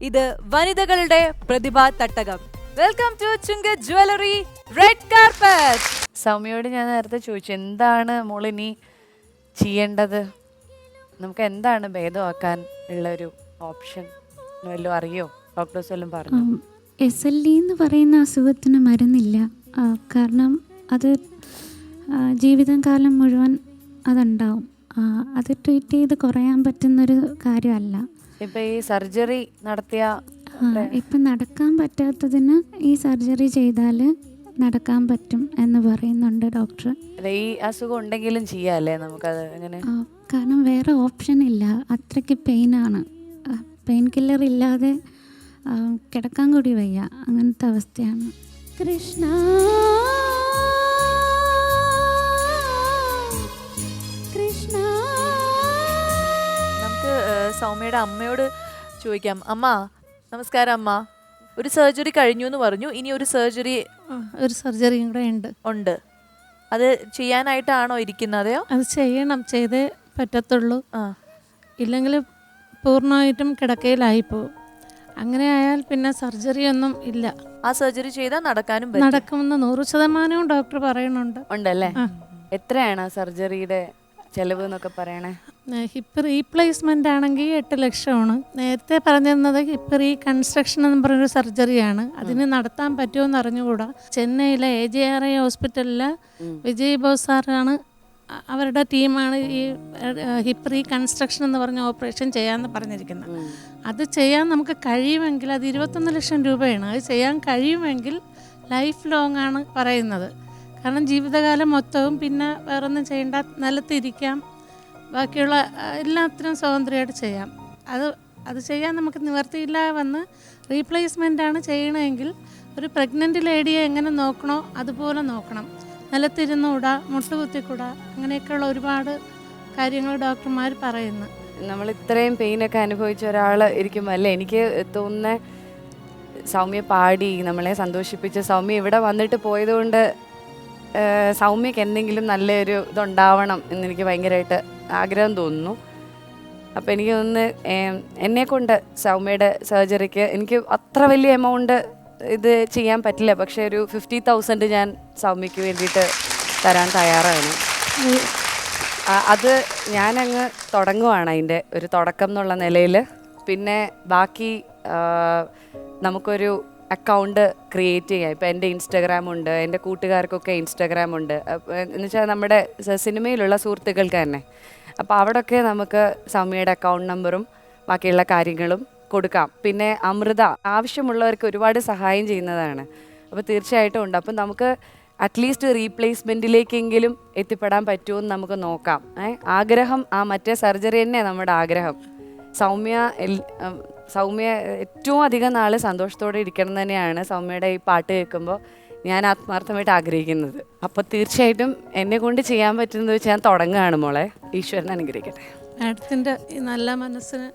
ഇത് വനിതകളുടെ പ്രതിഭാ തട്ടകം. Welcome to Chunka jewellery red carpet. സൗമ്യയോട് ഞാൻ നേരത്തെ ചോദിച്ചു, എന്താണ് മോളിനി ചെയ്യേണ്ടത്, നമുക്ക് എന്താണ് ഭേദമാക്കാൻ ഉള്ളൊരു ഓപ്ഷൻ വല്ലതും അറിയോ? ഡോക്ടേഴ്സ് വല്ലതും പറഞ്ഞു? SLE എന്ന് പറയുന്ന അസുഖത്തിന് മരുന്നില്ല. കാരണം അത് ജീവിതം കാലം മുഴുവൻ അതുണ്ടാവും. അത് ട്രീറ്റ് ചെയ്ത് കുറയാൻ പറ്റുന്നൊരു കാര്യമല്ല. ഇപ്പം ഈ സർജറി നടത്തിയ ഇപ്പം നടക്കാൻ പറ്റാത്തതിന് ഈ സർജറി ചെയ്താൽ നടക്കാൻ പറ്റും എന്ന് പറയുന്നുണ്ട് ഡോക്ടർ. ഈ അസുഖം ഉണ്ടെങ്കിലും ചെയ്യാല്ലേ നമുക്കത്? എങ്ങനെ? കാരണം വേറെ ഓപ്ഷൻ ഇല്ല, അത്രയ്ക്ക് പെയിനാണ്. പെയിൻ കില്ലർ ഇല്ലാതെ കിടക്കാൻ കൂടി വയ്യ, അങ്ങനത്തെ അവസ്ഥയാണ്. കൃഷ്ണ കൃഷ്ണ. നമുക്ക് സൗമ്യയുടെ അമ്മയോട് ചോദിക്കാം. അമ്മ നമസ്കാരം. അമ്മ, ഒരു സർജറി കഴിഞ്ഞു എന്ന് പറഞ്ഞു, ഇനി ഒരു സർജറിയും കൂടെ ഉണ്ട്. അത് ചെയ്യാനായിട്ടാണോ ഇരിക്കുന്നതെയോ? അത് ചെയ്തേ പറ്റത്തുള്ളൂ. ഇല്ലെങ്കിൽ പൂർണ്ണമായിട്ടും കിടക്കയിലായിപ്പോവും. അങ്ങനെ ആയാൽ പിന്നെ സർജറി ഒന്നും ഇല്ല. ആ സർജറി ചെയ്താൽ നടക്കാനും നടക്കുമെന്ന് 100% ഡോക്ടർ പറയുന്നുണ്ട്. ഉണ്ടല്ലേ? എത്രയാണ് സർജറിയുടെ ചെലവ് എന്നൊക്കെ പറയണേ? ഹിപ്പ് റീപ്ലേസ്മെൻ്റ് ആണെങ്കിൽ 8 ലക്ഷമാണ്. നേരത്തെ പറഞ്ഞിരുന്നത് ഹിപ്പ് റീകൺസ്ട്രക്ഷൻ എന്ന് പറഞ്ഞൊരു സർജറിയാണ്. അതിന് നടത്താൻ പറ്റുമെന്ന് അറിഞ്ഞുകൂടാ. ചെന്നൈയിലെ AJRI ഹോസ്പിറ്റലിലെ വിജയ് ബോസ് സാറാണ്, അവരുടെ ടീമാണ് ഈ ഹിപ്പ് റീകൺസ്ട്രക്ഷൻ എന്ന് പറഞ്ഞ ഓപ്പറേഷൻ ചെയ്യാമെന്ന് പറഞ്ഞിരിക്കുന്നത്. അത് ചെയ്യാൻ നമുക്ക് കഴിയുമെങ്കിൽ അത് 21 ലക്ഷം രൂപയാണ്. അത് ചെയ്യാൻ കഴിയുമെങ്കിൽ ലൈഫ് ലോങ് ആണ് പറയുന്നത്. കാരണം ജീവിതകാലം മൊത്തവും പിന്നെ വേറൊന്നും ചെയ്യേണ്ട, നിലത്തിരിക്കാം, ബാക്കിയുള്ള എല്ലാത്തിനും സ്വാതന്ത്ര്യമായിട്ട് ചെയ്യാം. അത് ചെയ്യാൻ നമുക്ക് നിവർത്തിയില്ല വന്ന് റീപ്ലേസ്മെൻ്റാണ് ചെയ്യണമെങ്കിൽ ഒരു പ്രഗ്നൻ്റ് ലേഡിയെ എങ്ങനെ നോക്കണോ അതുപോലെ നോക്കണം. നിലത്തിരുന്നുകൂടാ, മുട്ടുകുത്തിക്കൂടാ, അങ്ങനെയൊക്കെയുള്ള ഒരുപാട് കാര്യങ്ങൾ ഡോക്ടർമാർ പറയുന്നു. നമ്മൾ ഇത്രയും പെയിനൊക്കെ അനുഭവിച്ച ഒരാൾ ഇരിക്കുമ്പോൾ അല്ലേ എനിക്ക് തോന്നുന്ന, സൗമ്യ പാടി നമ്മളെ സന്തോഷിപ്പിച്ച് സൗമ്യ ഇവിടെ വന്നിട്ട് പോയതുകൊണ്ട് സൗമ്യക്ക് എന്തെങ്കിലും നല്ലൊരു ഇതുണ്ടാവണം എന്നെനിക്ക് ഭയങ്കരമായിട്ട് ആഗ്രഹം തോന്നുന്നു. അപ്പോൾ എനിക്ക് തോന്നുന്നു എന്നെക്കൊണ്ട് സൗമ്യയുടെ സർജറിക്ക് എനിക്ക് അത്ര വലിയ എമൗണ്ട് ഇത് ചെയ്യാൻ പറ്റില്ല, പക്ഷേ ഒരു 50,000 ഞാൻ സൗമ്യക്ക് വേണ്ടിയിട്ട് തരാൻ തയ്യാറാണ്. അത് ഞാനങ്ങ് തുടങ്ങുവാണ്, അതിൻ്റെ ഒരു തുടക്കം എന്നുള്ള നിലയിൽ. പിന്നെ ബാക്കി നമുക്കൊരു അക്കൗണ്ട് ക്രിയേറ്റ് ചെയ്യാം. ഇപ്പോൾ എൻ്റെ ഇൻസ്റ്റാഗ്രാമുണ്ട്, എൻ്റെ കൂട്ടുകാർക്കൊക്കെ ഇൻസ്റ്റാഗ്രാമുണ്ട്. എന്ന് വെച്ചാൽ നമ്മുടെ സിനിമയിലുള്ള സുഹൃത്തുക്കൾക്ക് തന്നെ. അപ്പോൾ അവിടെയൊക്കെ നമുക്ക് സൗമ്യയുടെ അക്കൗണ്ട് നമ്പറും ബാക്കിയുള്ള കാര്യങ്ങളും കൊടുക്കാം. പിന്നെ അമൃത ആവശ്യമുള്ളവർക്ക് ഒരുപാട് സഹായം ചെയ്യുന്നതാണ്. അപ്പോൾ തീർച്ചയായിട്ടും ഉണ്ട്. അപ്പം നമുക്ക് അറ്റ്ലീസ്റ്റ് റീപ്ലേസ്മെൻറ്റിലേക്കെങ്കിലും എത്തിപ്പെടാൻ പറ്റുമെന്ന് നമുക്ക് നോക്കാം. ആഗ്രഹം ആ മറ്റേ സർജറി തന്നെ നമ്മുടെ ആഗ്രഹം. സൗമ്യ ഏറ്റവും അധികം നാൾ സന്തോഷത്തോടെ ഇരിക്കണം തന്നെയാണ് സൗമ്യയുടെ ഈ പാട്ട് കേൾക്കുമ്പോൾ ഞാൻ ആത്മാർത്ഥമായിട്ട് ആഗ്രഹിക്കുന്നത്. അപ്പോൾ തീർച്ചയായിട്ടും എന്നെ കൊണ്ട് ചെയ്യാൻ പറ്റുന്നത് വെച്ച് ഞാൻ തുടങ്ങുകയാണ് മോളെ. ഈശ്വരൻ അനുഗ്രഹിക്കട്ടെ. മാഡത്തിൻ്റെ ഈ നല്ല മനസ്സിന്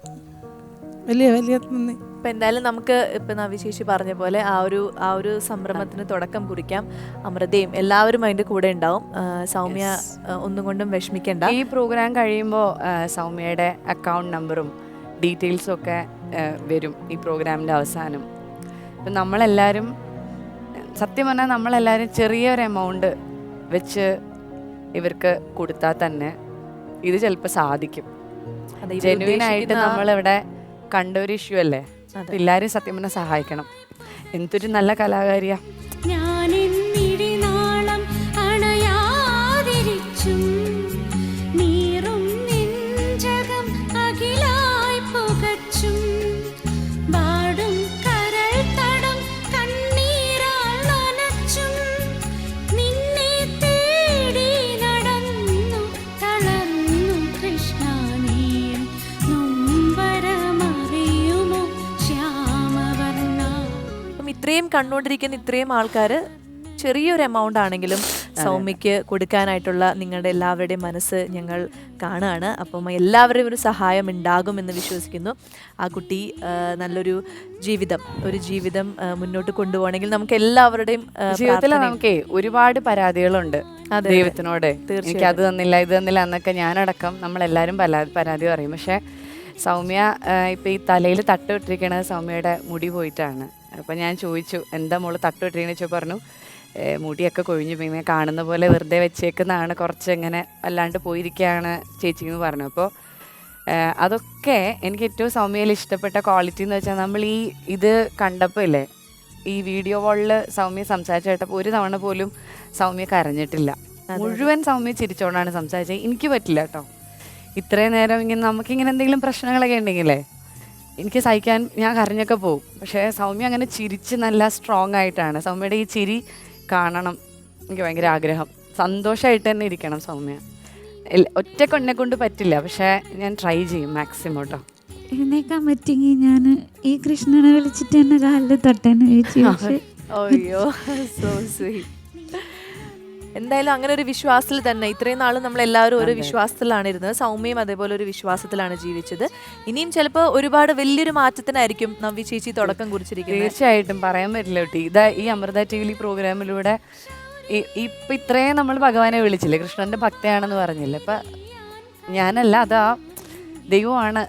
വലിയ വലിയ നന്ദി. ഇപ്പം എന്തായാലും നമുക്ക് ഇപ്പം നവിശേഷി പറഞ്ഞ പോലെ ആ ഒരു സംരംഭത്തിന് തുടക്കം കുറിക്കാം. അമൃതയും എല്ലാവരും അതിൻ്റെ കൂടെ ഉണ്ടാവും. സൗമ്യ ഒന്നും കൊണ്ടും വിഷമിക്കണ്ട. ഈ പ്രോഗ്രാം കഴിയുമ്പോൾ സൗമ്യയുടെ അക്കൗണ്ട് നമ്പറും ഡീറ്റെയിൽസും ഒക്കെ വരും ഈ പ്രോഗ്രാമിൻ്റെ അവസാനം. ഇപ്പം നമ്മളെല്ലാവരും സത്യം പറഞ്ഞാൽ നമ്മളെല്ലാവരും ചെറിയൊരു എമൗണ്ട് വെച്ച് ഇവർക്ക് കൊടുത്താൽ തന്നെ ഇത് ചിലപ്പോൾ സാധിക്കും. ജെന്യുവിനായിട്ട് നമ്മളിവിടെ കണ്ട ഒരു ഇഷ്യൂ അല്ലേ. എല്ലാവരും സത്യം പറഞ്ഞാൽ സഹായിക്കണം. എന്തൊരു നല്ല കലാകാരിയാ. ഇത്രയും കണ്ടുകൊണ്ടിരിക്കുന്ന ഇത്രയും ആൾക്കാർ ചെറിയൊരു എമൗണ്ട് ആണെങ്കിലും സൗമ്യയ്ക്ക് കൊടുക്കാനായിട്ടുള്ള നിങ്ങളുടെ എല്ലാവരുടെയും മനസ്സ് ഞങ്ങൾ കാണുകയാണ്. അപ്പം എല്ലാവരുടെയും ഒരു സഹായം ഉണ്ടാകുമെന്ന് വിശ്വസിക്കുന്നു. ആ കുട്ടി നല്ലൊരു ജീവിതം മുന്നോട്ട് കൊണ്ടുപോകണമെങ്കിൽ നമുക്ക് എല്ലാവരുടെയും ജീവിതത്തിൽ നമുക്ക് ഒരുപാട് പരാതികളുണ്ട് ദൈവത്തിനോട്. എനിക്ക് അത് തന്നില്ല ഇത് തന്നില്ല എന്നൊക്കെ ഞാനടക്കം നമ്മളെല്ലാവരും പരാതി പറയും. പക്ഷേ സൗമ്യ ഇപ്പം ഈ തലയിൽ തട്ടിട്ടിരിക്കണത് സൗമ്യയുടെ മുടി പോയിട്ടാണ്. അപ്പം ഞാൻ ചോദിച്ചു എന്താ മോള് തട്ടിട്ടിരിക്കണെന്ന് വെച്ചാൽ പറഞ്ഞു മുടിയൊക്കെ കൊഴിഞ്ഞു പിന്നെ കാണുന്ന പോലെ വെറുതെ വെച്ചേക്കുന്നതാണ്, കുറച്ച് ഇങ്ങനെ അല്ലാണ്ട് പോയിരിക്കുകയാണ് ചേച്ചി എന്ന് പറഞ്ഞു. അപ്പോൾ അതൊക്കെ എനിക്ക് ഏറ്റവും സൗമ്യയിൽ ഇഷ്ടപ്പെട്ട ക്വാളിറ്റി എന്ന് വെച്ചാൽ നമ്മൾ ഇത് കണ്ടപ്പോൾ ഇല്ലേ ഈ വീഡിയോ കോളിൽ സൗമ്യ സംസാരിച്ച കേട്ടപ്പോൾ ഒരു തവണ പോലും സൗമ്യ കരഞ്ഞിട്ടില്ല. മുഴുവൻ സൗമ്യ ചിരിച്ചോണ്ടാണ് സംസാരിച്ചത്. എനിക്ക് പറ്റില്ല കേട്ടോ, ഇത്രയും നേരം ഇങ്ങനെ നമുക്കിങ്ങനെ എന്തെങ്കിലും പ്രശ്നങ്ങളൊക്കെ ഉണ്ടെങ്കിലേ എനിക്ക് സഹിക്കാൻ ഞാൻ കരഞ്ഞൊക്കെ പോകും. പക്ഷേ സൗമ്യ അങ്ങനെ ചിരിച്ച് നല്ല സ്ട്രോങ് ആയിട്ടാണ്. സൗമ്യയുടെ ഈ ചിരി കാണണം, എനിക്ക് ഭയങ്കര ആഗ്രഹം. സന്തോഷമായിട്ട് തന്നെ ഇരിക്കണം സൗമ്യ. ഒറ്റ എന്നെ കൊണ്ട് പറ്റില്ല, പക്ഷേ ഞാൻ ട്രൈ ചെയ്യും മാക്സിമം കേട്ടോ. എഴുന്നേക്കാൻ പറ്റിയെങ്കിൽ ഞാൻ ഈ കൃഷ്ണനെ വിളിച്ചിട്ട് എന്നെ കാലിൽ തൊട്ടേന്ന് ചോദിച്ചു. അയ്യോ സോ സ്വീറ്റ്. എന്തായാലും അങ്ങനെ ഒരു വിശ്വാസത്തിൽ തന്നെ ഇത്രയും നാളും നമ്മളെല്ലാവരും ഒരു വിശ്വാസത്തിലാണ് ഇരുന്നത്. സൗമ്യയും അതേപോലെ ഒരു വിശ്വാസത്തിലാണ് ജീവിച്ചത്. ഇനിയും ചിലപ്പോൾ ഒരുപാട് വലിയൊരു മാറ്റത്തിനായിരിക്കും നവ്യ ചേച്ചി തുടക്കം കുറിച്ചിരിക്കുന്നത്. തീർച്ചയായിട്ടും പറയാൻ പറ്റില്ല കേട്ടോ. ഇതാ ഈ അമൃത ടി വി പ്രോഗ്രാമിലൂടെ ഇപ്പം ഇത്രയും നമ്മൾ ഭഗവാനെ വിളിച്ചില്ലേ, കൃഷ്ണൻ്റെ ഭക്തയാണെന്ന് പറഞ്ഞില്ലേ. അപ്പം ഞാനല്ല, അതാ ദൈവമാണ്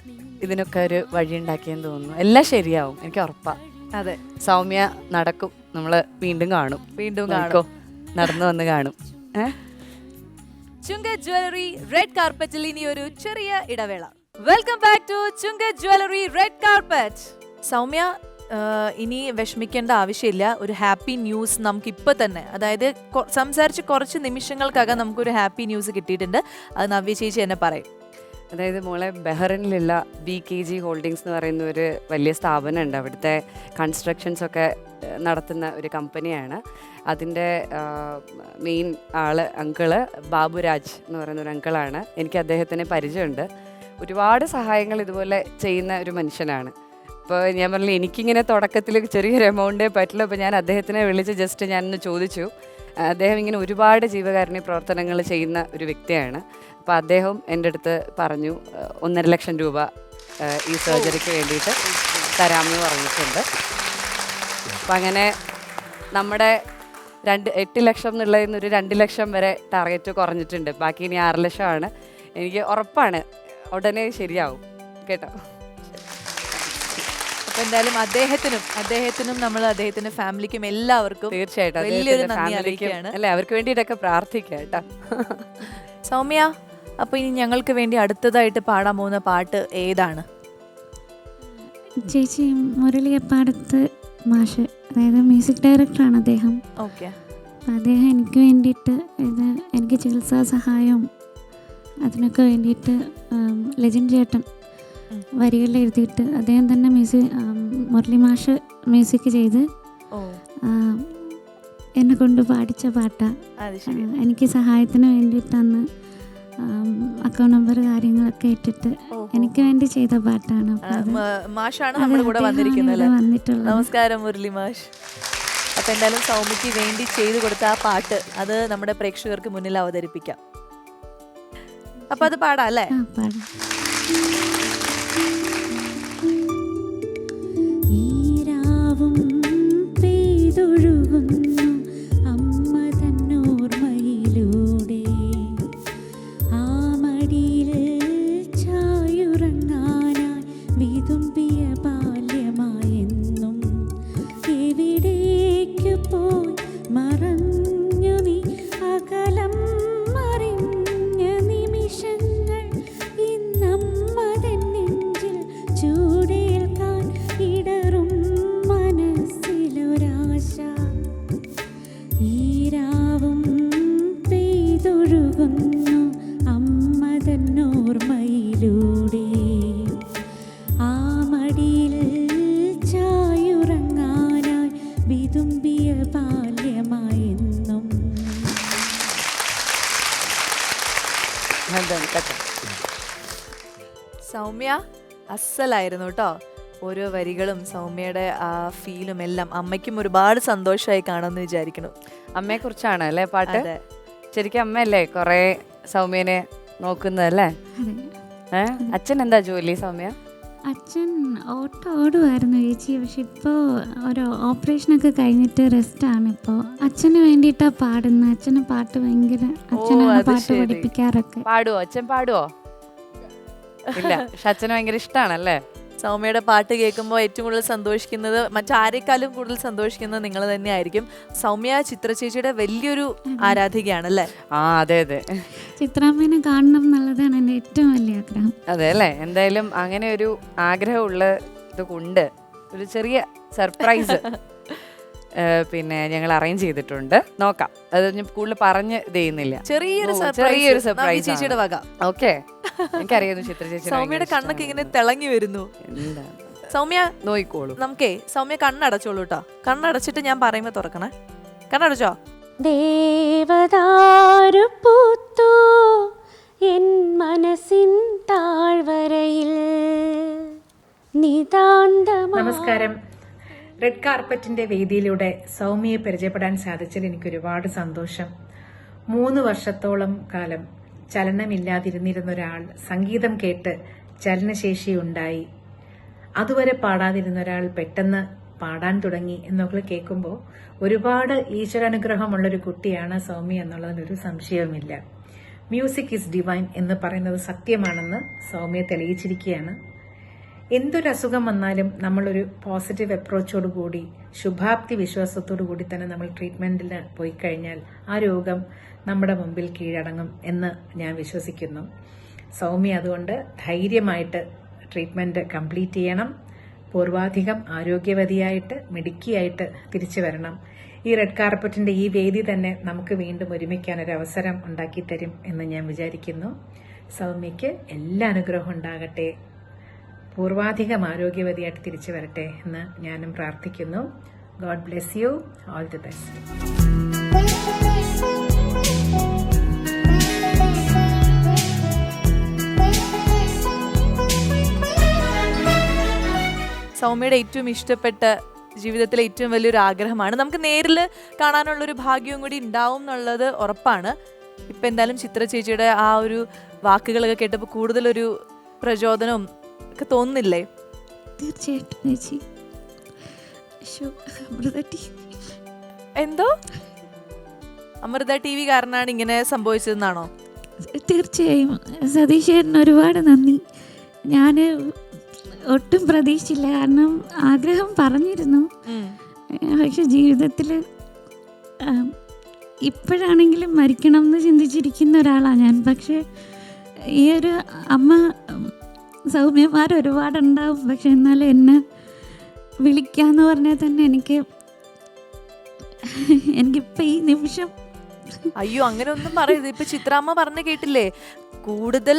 ഇതിനൊക്കെ ഒരു വഴി ഉണ്ടാക്കിയെന്ന് തോന്നുന്നു. എല്ലാം ശരിയാവും, എനിക്ക് ഉറപ്പാ. അതെ, സൗമ്യ നടക്കും, നമ്മൾ വീണ്ടും കാണും. നടന്നു വന്ന് കാണും. ചുങ്ക ജ്വല്ലറി റെഡ് കാർപ്പറ്റിൽ ഇനി ഒരു ചെറിയ ഇടവേള. Welcome back to Chunka jewellery red carpet. സൗമ്യ, ഇനി വിഷമിക്കേണ്ട ആവശ്യമില്ല. ഒരു ഹാപ്പി ന്യൂസ് നമുക്ക് ഇപ്പൊ തന്നെ, അതായത് സംസാരിച്ച് കുറച്ച് നിമിഷങ്ങൾക്കകം നമുക്കൊരു ഹാപ്പി ന്യൂസ് കിട്ടിയിട്ടുണ്ട്. അത് നവ്യ ചേച്ചി എന്നെ പറയും. അതായത് മോളെ ബഹ്റിനിലുള്ള BKG ഹോൾഡിങ്സ് എന്ന് പറയുന്ന ഒരു വലിയ സ്ഥാപനമുണ്ട്. അവിടുത്തെ കൺസ്ട്രക്ഷൻസൊക്കെ നടത്തുന്ന ഒരു കമ്പനിയാണ്. അതിൻ്റെ മെയിൻ അങ്കിള് ബാബുരാജ് എന്ന് പറയുന്ന ഒരു അങ്കിളാണ്. എനിക്ക് അദ്ദേഹത്തിന് പരിചയമുണ്ട്. ഒരുപാട് സഹായങ്ങൾ ഇതുപോലെ ചെയ്യുന്ന ഒരു മനുഷ്യനാണ്. അപ്പോൾ ഞാൻ പറഞ്ഞില്ല, എനിക്കിങ്ങനെ തുടക്കത്തിൽ ചെറിയൊരു എമൗണ്ടേ പറ്റില്ല. അപ്പോൾ ഞാൻ അദ്ദേഹത്തിനെ വിളിച്ച് ജസ്റ്റ് ഞാനൊന്ന് ചോദിച്ചു. അദ്ദേഹം ഇങ്ങനെ ഒരുപാട് ജീവകാരുണ്യ പ്രവർത്തനങ്ങൾ ചെയ്യുന്ന ഒരു വ്യക്തിയാണ്. അപ്പോൾ അദ്ദേഹം എൻ്റെ അടുത്ത് പറഞ്ഞു 1.5 ലക്ഷം രൂപ ഈ സർജറിക്ക് വേണ്ടിയിട്ട് തരാമെന്ന് പറഞ്ഞിട്ടുണ്ട്. അപ്പം അങ്ങനെ നമ്മുടെ 8 ലക്ഷം എന്നുള്ളതിൽ നിന്ന് ഒരു 2 ലക്ഷം വരെ ടാർഗറ്റ് കുറഞ്ഞിട്ടുണ്ട്. ബാക്കി ഇനി 6 ലക്ഷമാണ്. എനിക്ക് ഉറപ്പാണ് ഉടനെ ശരിയാവും കേട്ടോ. അപ്പൊ എന്തായാലും അദ്ദേഹത്തിനും നമ്മൾ അദ്ദേഹത്തിന്റെ ഫാമിലിക്കും എല്ലാവർക്കും തീർച്ചയായിട്ടും വലിയൊരു നന്ദി അറിയിക്കുകയാണ്. അല്ലെ, അവർക്ക് വേണ്ടിയിട്ടൊക്കെ പ്രാർത്ഥിക്കാം കേട്ടോ. സൗമ്യ, അപ്പൊ ഇനി ഞങ്ങൾക്ക് വേണ്ടി അടുത്തതായിട്ട് പാടാൻ പോകുന്ന പാട്ട് ഏതാണ്? ചേച്ചി മുരളിയപ്പാടത്ത് മാഷ്, അതായത് മ്യൂസിക് ഡയറക്ടറാണ് അദ്ദേഹം. ഓക്കെ. അപ്പം അദ്ദേഹം എനിക്ക് വേണ്ടിയിട്ട് എനിക്ക് ചികിത്സാ സഹായവും അതിനൊക്കെ വേണ്ടിയിട്ട് ലെജൻഡ് ചേട്ടൻ വരികളിൽ എഴുതിയിട്ട് അദ്ദേഹം തന്നെ മുരളി മാഷ് മ്യൂസിക് ചെയ്ത് എന്നെ കൊണ്ട് പാടിച്ച പാട്ടാണ്. എനിക്ക് സഹായത്തിന് വേണ്ടിയിട്ടന്ന് അക്കൗണ്ട് നമ്പർ കാര്യങ്ങളൊക്കെ ഇട്ടിട്ട് എനിക്ക് വേണ്ടി ചെയ്ത പാട്ടാണ്. മാഷാണ് നമ്മുടെ കൂടെ വന്നിരിക്കുന്നത്. വന്നിട്ടുള്ളത്. നമസ്കാരം മുരളി മാഷ്. അപ്പൊ എന്തായാലും സൗമ്യക്ക് വേണ്ടി ചെയ്തു കൊടുത്ത ആ പാട്ട് അത് നമ്മുടെ പ്രേക്ഷകർക്ക് മുന്നിൽ അവതരിപ്പിക്കാം. അപ്പൊ അത് പാടാം അല്ലേ? പാടാം. സൗമ്യ അസലായിരുന്നു കേട്ടോ. ഓരോ വരികളും സൗമ്യയുടെ ആ ഫീലും എല്ലാം അമ്മയ്ക്കും ഒരുപാട് സന്തോഷമായി കാണുമെന്ന് വിചാരിക്കുന്നു. അമ്മയെ കുറിച്ചാണ് അല്ലേ പാട്ട്? ശരിക്കും അമ്മയല്ലേ കൊറേ സൗമ്യനെ നോക്കുന്നതല്ലേ? അച്ഛൻ എന്താ ജോലി സൗമ്യ? അച്ഛൻ ഓടുമായിരുന്നു ചേച്ചി. പക്ഷെ ഇപ്പോൾ ഒരു ഓപ്പറേഷനൊക്കെ കഴിഞ്ഞിട്ട് റെസ്റ്റാണ്. ഇപ്പോൾ അച്ഛന് വേണ്ടിയിട്ടാണ് പാടുന്നത്. അച്ഛന് പാട്ട് ഭയങ്കര, അച്ഛനാണ് പാട്ട് പഠിപ്പിക്കാറൊക്കെ. പാടുവോ? അച്ഛൻ പാടുവോ? ഇല്ല. പക്ഷെ അച്ഛന് ഭയങ്കര ഇഷ്ടമാണല്ലേ? സൗമ്യയുടെ പാട്ട് കേൾക്കുമ്പോൾ ഏറ്റവും കൂടുതൽ സന്തോഷിക്കുന്നത്, മറ്റാരെക്കാളും കൂടുതൽ സന്തോഷിക്കുന്നത് നിങ്ങൾ തന്നെയായിരിക്കും. സൗമ്യ ചിത്ര ചേച്ചിയുടെ വലിയൊരു ആരാധികയാണല്ലേ? അതെ അതെ. ചിത്രാമ്മേനെ കാണണം എന്നുള്ളതാണ് എൻ്റെ ഏറ്റവും വലിയ ആഗ്രഹം. അതെ അല്ലേ? എന്തായാലും അങ്ങനെ ഒരു ആഗ്രഹമുള്ള ഇത് കൊണ്ട് ഒരു ചെറിയ സർപ്രൈസ് പിന്നെ ഞങ്ങൾ അറേഞ്ച് ചെയ്തിട്ടുണ്ട്. നോക്കാം, അത് ഞാൻ കൂടുതൽ പറഞ്ഞ് ഇത് ചെയ്യുന്നില്ല. ചെറിയൊരു സർപ്രൈസ് ചേച്ചിയുടെ വക. ഓക്കെ, എനിക്കറിയാം ചിത്ര ചേച്ചി. സൗമ്യയുടെ കണ്ണൊക്കെ ഇങ്ങനെ തിളങ്ങി വരുന്നു. എന്താ സൗമ്യ നോയിക്കോളൂ. നമുക്കേ സൗമ്യ കണ്ണടച്ചോളൂ കേട്ടോ. കണ്ണടച്ചിട്ട് ഞാൻ പറയുമ്പോ തുറക്കണേ. കണ്ണടച്ചോ? ദേവദാരു പൂത്തു എൻ മനസ്സിൻ താഴ്വരയിൽ നിതാന്തമാ. നമസ്കാരം. റെഡ് കാർപ്പറ്റിന്റെ വേദിയിലൂടെ സൗമ്യയെ പരിചയപ്പെടാൻ സാധിച്ചതിൽ എനിക്ക് ഒരുപാട് സന്തോഷം. 3 വർഷത്തോളം കാലം ചലനമില്ലാതിരുന്നിരുന്ന ഒരാൾ സംഗീതം കേട്ട് ചലനശേഷി ഉണ്ടായി. അതുവരെ പാടാതിരുന്ന ഒരാൾ പെട്ടെന്ന് പാടാൻ തുടങ്ങി എന്നൊക്കെ കേൾക്കുമ്പോൾ ഒരുപാട് ഈശ്വരാനുഗ്രഹമുള്ളൊരു കുട്ടിയാണ് സൗമ്യ എന്നുള്ളതിനൊരു സംശയവുമില്ല. മ്യൂസിക് ഈസ് ഡിവൈൻ എന്ന് പറയുന്നത് സത്യമാണെന്ന് സൗമ്യ തെളിയിച്ചിരിക്കുകയാണ്. എന്തൊരു അസുഖം വന്നാലും നമ്മളൊരു പോസിറ്റീവ് അപ്രോച്ചോട് കൂടി ശുഭാപ്തി വിശ്വാസത്തോടു കൂടി തന്നെ നമ്മൾ ട്രീറ്റ്മെന്റിൽ പോയി കഴിഞ്ഞാൽ ആ രോഗം നമ്മുടെ മുമ്പിൽ കീഴടങ്ങും എന്ന് ഞാൻ വിശ്വസിക്കുന്നു. സൗമ്യ അതുകൊണ്ട് ധൈര്യമായിട്ട് ട്രീറ്റ്മെന്റ് കംപ്ലീറ്റ് ചെയ്യണം. പൂർവാധികം ആരോഗ്യവതിയായിട്ട് മിടുക്കിയായിട്ട് തിരിച്ചു വരണം. ഈ റെഡ് കാർപ്പറ്റിന്റെ ഈ വേദി തന്നെ നമുക്ക് വീണ്ടും ഒരുമിക്കാൻ ഒരു അവസരം ഉണ്ടാക്കി തരും എന്ന് ഞാൻ വിചാരിക്കുന്നു. സൗമ്യയ്ക്ക് എല്ലാ അനുഗ്രഹവും ഉണ്ടാകട്ടെ, പൂർവാധികം ആരോഗ്യവതിയായിട്ട് തിരിച്ചു വരട്ടെ എന്ന് ഞാനും പ്രാർത്ഥിക്കുന്നു. God bless you. All the best. സൗമ്യയുടെ ഏറ്റവും ഇഷ്ടപ്പെട്ട ജീവിതത്തിലെ ഏറ്റവും വലിയൊരു ആഗ്രഹമാണ്. നമുക്ക് നേരിൽ കാണാനുള്ളൊരു ഭാഗ്യവും കൂടി ഉണ്ടാവും എന്നുള്ളത് ഉറപ്പാണ്. ഇപ്പം എന്തായാലും ചിത്ര ചേച്ചിയുടെ ആ ഒരു വാക്കുകളൊക്കെ കേട്ടപ്പോൾ കൂടുതലൊരു പ്രചോദനവും ഒക്കെ തോന്നുന്നില്ലേ? തീർച്ചയായിട്ടും ചേച്ചി. എന്തോ അമൃത TV കാരനാണ് ഇങ്ങനെ സംഭവിച്ചതെന്നാണോ? തീർച്ചയായും സതീഷ് ചേട്ടന് ഒരുപാട് നന്ദി. ഞാൻ ഒട്ടും പ്രതീക്ഷിച്ചില്ല, കാരണം ആഗ്രഹം പറഞ്ഞിരുന്നു. പക്ഷെ ജീവിതത്തിൽ ഇപ്പോഴാണെങ്കിലും മരിക്കണം എന്ന് ചിന്തിച്ചിരിക്കുന്ന ഒരാളാണ് ഞാൻ. പക്ഷെ ഈ ഒരു അമ്മ സൗമ്യമാർ ഒരുപാടുണ്ടാവും, പക്ഷെ എന്നാലും എന്നെ വിളിക്കാന്ന് പറഞ്ഞാൽ തന്നെ എനിക്കിപ്പോൾ ഈ നിമിഷം അയ്യോ അങ്ങനെ ഒന്നും പറയരുത്. ഇപ്പൊ ചിത്രാമ്മ പറഞ്ഞു കേട്ടില്ലേ, കൂടുതൽ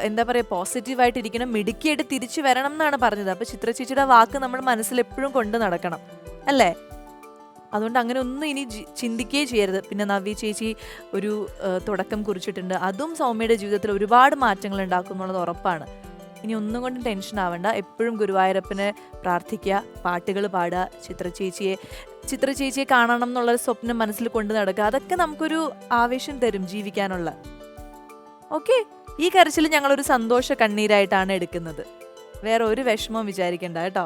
എന്താ പറയാ പോസിറ്റീവായിട്ട് ഇരിക്കണം, മിടുക്കിയായിട്ട് തിരിച്ചു വരണം എന്നാണ് പറഞ്ഞത്. അപ്പൊ ചിത്ര ചേച്ചിയുടെ വാക്ക് നമ്മൾ മനസ്സിൽ എപ്പോഴും കൊണ്ട് നടക്കണം അല്ലേ? അതുകൊണ്ട് അങ്ങനെ ഒന്നും ഇനി ചിന്തിക്കുകയേ ചെയ്യരുത്. പിന്നെ നവ്യ ചേച്ചി ഒരു തുടക്കം കുറിച്ചിട്ടുണ്ട്, അതും സൗമ്യയുടെ ജീവിതത്തിൽ ഒരുപാട് മാറ്റങ്ങൾ ഉണ്ടാക്കും എന്നുള്ളത് ഉറപ്പാണ്. ഇനി ഒന്നും കൊണ്ടും ടെൻഷൻ ആവണ്ട. എപ്പോഴും ഗുരുവായൂരപ്പനെ പ്രാർത്ഥിക്കുക, പാട്ടുകൾ പാടുക, ചിത്ര ചേച്ചിയെ കാണണം എന്നുള്ളൊരു സ്വപ്നം മനസ്സിൽ കൊണ്ട് നടക്കുക. അതൊക്കെ നമുക്കൊരു ആവേശം തരും ജീവിക്കാനുള്ള. ഓക്കെ, ഈ കരച്ചിൽ ഞങ്ങളൊരു സന്തോഷ കണ്ണീരായിട്ടാണ് എടുക്കുന്നത്, വേറെ ഒരു വിഷമവും വിചാരിക്കണ്ട കേട്ടോ.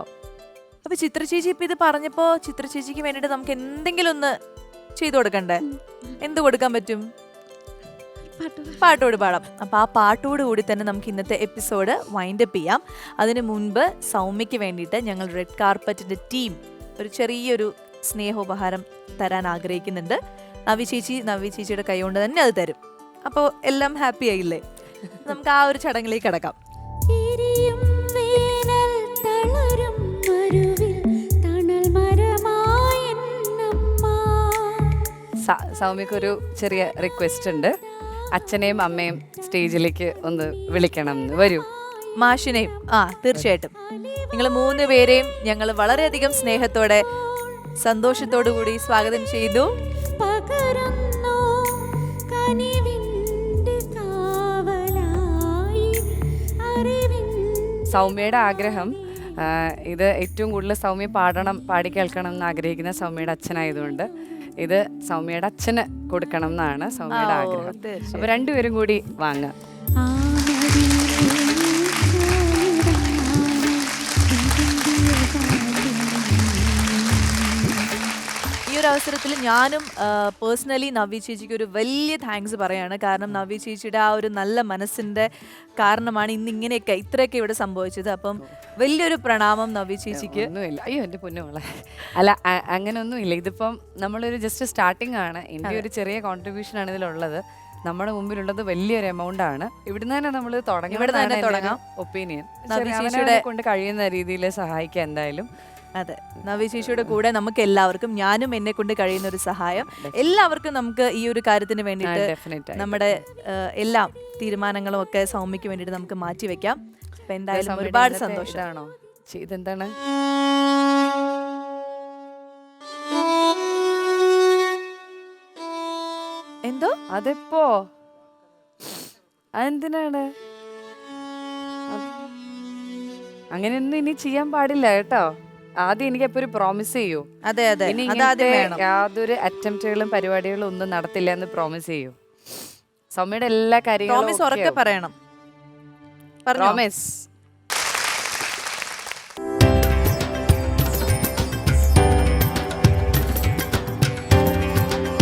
അപ്പൊ ചിത്ര ചേച്ചി ഇപ്പൊ ഇത് പറഞ്ഞപ്പോ ചിത്ര ചേച്ചിക്ക് വേണ്ടിട്ട് നമുക്ക് എന്തെങ്കിലും ഒന്ന് ചെയ്തു കൊടുക്കണ്ടേ? എന്ത് കൊടുക്കാൻ പറ്റും? പാട്ടോട് പാടാം. അപ്പൊ ആ പാട്ടോട് കൂടി തന്നെ നമുക്ക് ഇന്നത്തെ എപ്പിസോഡ് വൈൻഡപ്പ് ചെയ്യാം. അതിനു മുൻപ് സൗമ്യയ്ക്ക് വേണ്ടിയിട്ട് ഞങ്ങൾ റെഡ് കാർപ്പറ്റിന്റെ ടീം ഒരു ചെറിയൊരു സ്നേഹോപഹാരം തരാൻ ആഗ്രഹിക്കുന്നുണ്ട്. നവ്യ ചേച്ചിയുടെ കൈ കൊണ്ട് തന്നെ അത് തരും. അപ്പോൾ എല്ലാം ഹാപ്പി ആയില്ലേ? നമുക്ക് ആ ഒരു ചടങ്ങിലേക്ക് കിടക്കാം. സൗമ്യക്കൊരു ചെറിയ റിക്വസ്റ്റ് ഉണ്ട്. അച്ഛനെയും അമ്മയും സ്റ്റേജിലേക്ക് ഒന്ന് വിളിക്കണം എന്ന്. വരൂ. മാഷിനെയും തീർച്ചയായിട്ടും നിങ്ങൾ 3 പേരെയും ഞങ്ങൾ വളരെയധികം സ്നേഹത്തോടെ സന്തോഷത്തോടു കൂടി സ്വാഗതം ചെയ്തു. സൗമ്യയുടെ ആഗ്രഹം ഇത് ഏറ്റവും കൂടുതൽ സൗമ്യ പാടി കേൾക്കണം എന്ന് ആഗ്രഹിക്കുന്ന സൗമ്യയുടെ അച്ഛനായതുകൊണ്ട് ഇത് സൗമ്യയുടെ അച്ഛന് കൊടുക്കണം എന്നാണ് സൗമ്യയുടെ ആഗ്രഹം. അപ്പൊ 2 പേരും കൂടി വാങ്ങാം. ഈ ഒരു അവസരത്തിൽ ഞാനും പേഴ്സണലി നവ്യ ചേച്ചിക്ക് ഒരു വലിയ താങ്ക്സ് പറയാണ്. കാരണം നവ്യ ചേച്ചിയുടെ ആ ഒരു നല്ല മനസ്സിന്റെ കാരണമാണ് ഇന്ന് ഇങ്ങനെയൊക്കെ ഇത്രയൊക്കെ ഇവിടെ സംഭവിച്ചത്. അപ്പം വലിയൊരു പ്രണാമം നവ്യ ചേച്ചിക്ക്. ഒന്നുമില്ല, അയ്യോ എൻ്റെ പൊന്നുമോളെ. അല്ല അങ്ങനെയൊന്നുമില്ല. ഇതിപ്പം നമ്മളൊരു ജസ്റ്റ് സ്റ്റാർട്ടിംഗ് ആണ്. എൻ്റെ ഒരു ചെറിയ കോൺട്രിബ്യൂഷൻ ആണ് ഇതിലുള്ളത്. നമ്മുടെ മുമ്പിലുള്ളത് വലിയൊരു എമൗണ്ട് ആണ്. ഇവിടുന്ന് തന്നെ നമ്മൾ തുടങ്ങാം. ഒപ്പീനിയൻ കൊണ്ട് കഴിയുന്ന രീതിയിൽ സഹായിക്കാം എന്തായാലും. അതെ, നവ്യ ചേച്ചിയുടെ കൂടെ നമുക്ക് എല്ലാവർക്കും, ഞാനും എന്നെ കൊണ്ട് കഴിയുന്ന ഒരു സഹായം എല്ലാവർക്കും നമുക്ക് ഈ ഒരു കാര്യത്തിന് വേണ്ടിയിട്ട് നമ്മുടെ എല്ലാം തീരുമാനങ്ങളും ഒക്കെ സൗമ്യക്ക് വേണ്ടിയിട്ട് നമുക്ക് മാറ്റിവെക്കാം. അപ്പൊ എന്തായാലും ഒരുപാട് സന്തോഷമാണോ ഇതെന്താണ് എന്തോ അതെപ്പോ അതെന്തിനാണ് അങ്ങനെയൊന്നും ഇനി ചെയ്യാൻ പാടില്ല കേട്ടോ. ആദ്യം എനിക്ക് എപ്പോ ഒരു പ്രോമിസ് ചെയ്യൂ. അതെ അതെ, ഇനി യാതൊരു അറ്റംപ്റ്റുകളും പരിപാടികളും ഒന്നും നടത്തില്ല എന്ന് പ്രോമിസ് ചെയ്യൂ. സൗമ്യയുടെ എല്ലാ കാര്യങ്ങളും പറയണം. പ്രോമിസ്.